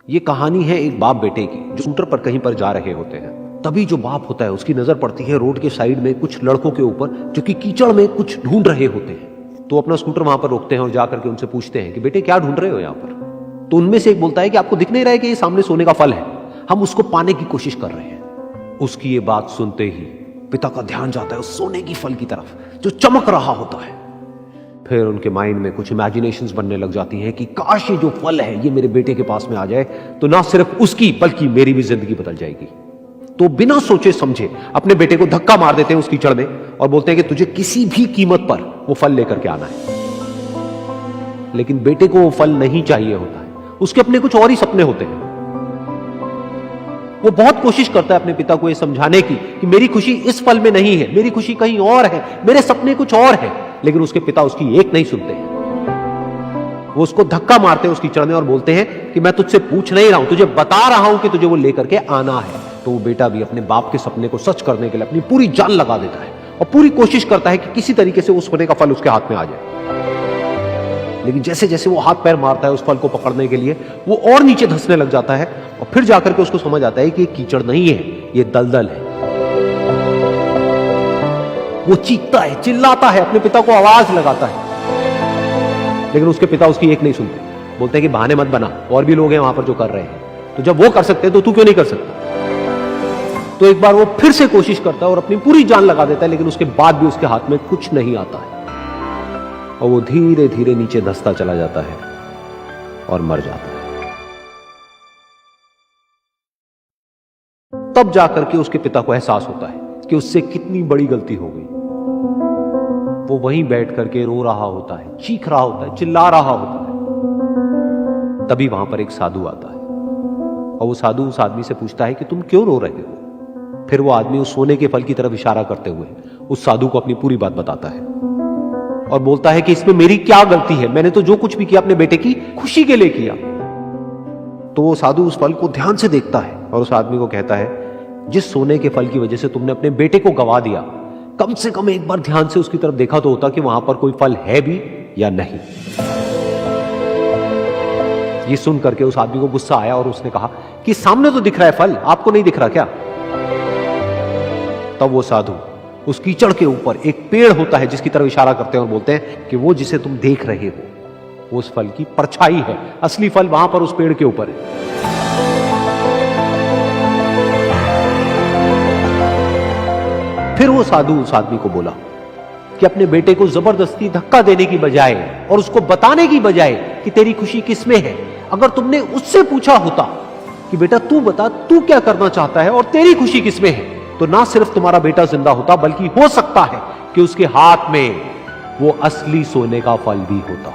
ये कहानी है एक बाप बेटे की जो स्कूटर पर कहीं पर जा रहे होते हैं। तभी जो बाप होता है उसकी नजर पड़ती है रोड के साइड में कुछ लड़कों के ऊपर जो कि कीचड़ में कुछ ढूंढ रहे होते हैं। तो अपना स्कूटर वहां पर रोकते हैं और जाकर के उनसे पूछते हैं कि बेटे क्या ढूंढ रहे हो यहाँ पर। तो उनमें से एक बोलता है कि आपको दिख नहीं रहा है कि ये सामने सोने का फल है, हम उसको पाने की कोशिश कर रहे हैं। उसकी ये बात सुनते ही पिता का ध्यान जाता है उस सोने की फल की तरफ जो चमक रहा होता है। फिर उनके माइंड में कुछ इमेजिनेशंस बनने लग जाती हैं कि काश ये जो फल है ये मेरे बेटे के पास में आ जाए तो ना सिर्फ उसकी बल्कि मेरी भी जिंदगी बदल जाएगी। तो बिना सोचे समझे अपने बेटे को धक्का मार देते हैं उस कीचड़ में और बोलते हैं कि तुझे किसी भी कीमत पर वो फल लेकर के आना है। लेकिन बेटे को वो फल नहीं चाहिए होता है, उसके अपने कुछ और ही सपने होते हैं। वो बहुत कोशिश करता है अपने पिता को ये समझाने की कि मेरी खुशी इस फल में नहीं है, मेरी खुशी कहीं और है, मेरे सपने कुछ और है। लेकिन उसके पिता उसकी एक नहीं सुनते हैं। वो उसको धक्का मारते हैं उस कीचड़ में और बोलते हैं कि मैं तुझसे पूछ नहीं रहा हूं, तुझे बता रहा हूं कि तुझे वो लेकर के आना है। तो वो बेटा भी अपने बाप के सपने को सच करने के लिए अपनी पूरी जान लगा देता है और पूरी कोशिश करता है कि किसी तरीके से उस सोने का फल उसके हाथ में आ जाए। लेकिन जैसे जैसे वो हाथ पैर मारता है उस फल को पकड़ने के लिए वो और नीचे धंसने लग जाता है और फिर जाकर के उसको समझ आता है कि ये कीचड़ नहीं है, ये दलदल है। वो चीखता है, चिल्लाता है, अपने पिता को आवाज लगाता है, लेकिन उसके पिता उसकी एक नहीं सुनते। बोलते हैं कि बहाने मत बना, और भी लोग हैं वहां पर जो कर रहे हैं, तो जब वो कर सकते हैं तो तू क्यों नहीं कर सकता। तो एक बार वो फिर से कोशिश करता है और अपनी पूरी जान लगा देता है, लेकिन उसके बाद भी उसके हाथ में कुछ नहीं आता है और वो धीरे धीरे नीचे धंसता चला जाता है और मर जाता है। तब जाकर के उसके पिता को एहसास होता है कि उससे कितनी बड़ी गलती हो गई। वो वहीं बैठ करके रो रहा होता है, चीख रहा होता है, चिल्ला रहा होता है। तभी वहां पर एक साधु आता है और वो साधु उस आदमी से पूछता है कि तुम क्यों रो रहे हो। फिर वो आदमी उस सोने के फल की तरफ इशारा करते हुए उस साधु को अपनी पूरी बात बताता है और बोलता है कि इसमें मेरी क्या गलती है, मैंने तो जो कुछ भी किया अपने बेटे की खुशी के लिए किया। तो वो साधु उस फल को ध्यान से देखता है और उस आदमी को कहता है, जिस सोने के फल की वजह से तुमने अपने बेटे को गवा दिया, कम से कम एक बार ध्यान से उसकी तरफ देखा तो होता कि वहां पर कोई फल है भी या नहीं। ये सुन करके उस आदमी को गुस्सा आया और उसने कहा कि सामने तो दिख रहा है फल, आपको नहीं दिख रहा क्या। तब वो साधु उस कीचड़ के ऊपर एक पेड़ होता है जिसकी तरफ इशारा करते हैं और बोलते हैं कि वो जिसे तुम देख रहे हो वो उस फल की परछाई है, असली फल वहां पर उस पेड़ के ऊपर है। फिर वो साधु उस आदमी को बोला कि अपने बेटे को जबरदस्ती धक्का देने की बजाय और उसको बताने की बजाय कि तेरी खुशी किसमें है, अगर तुमने उससे पूछा होता कि बेटा तू बता तू क्या करना चाहता है और तेरी खुशी किसमें है, तो ना सिर्फ तुम्हारा बेटा जिंदा होता बल्कि हो सकता है कि उसके हाथ में वो असली सोने का फल भी होता।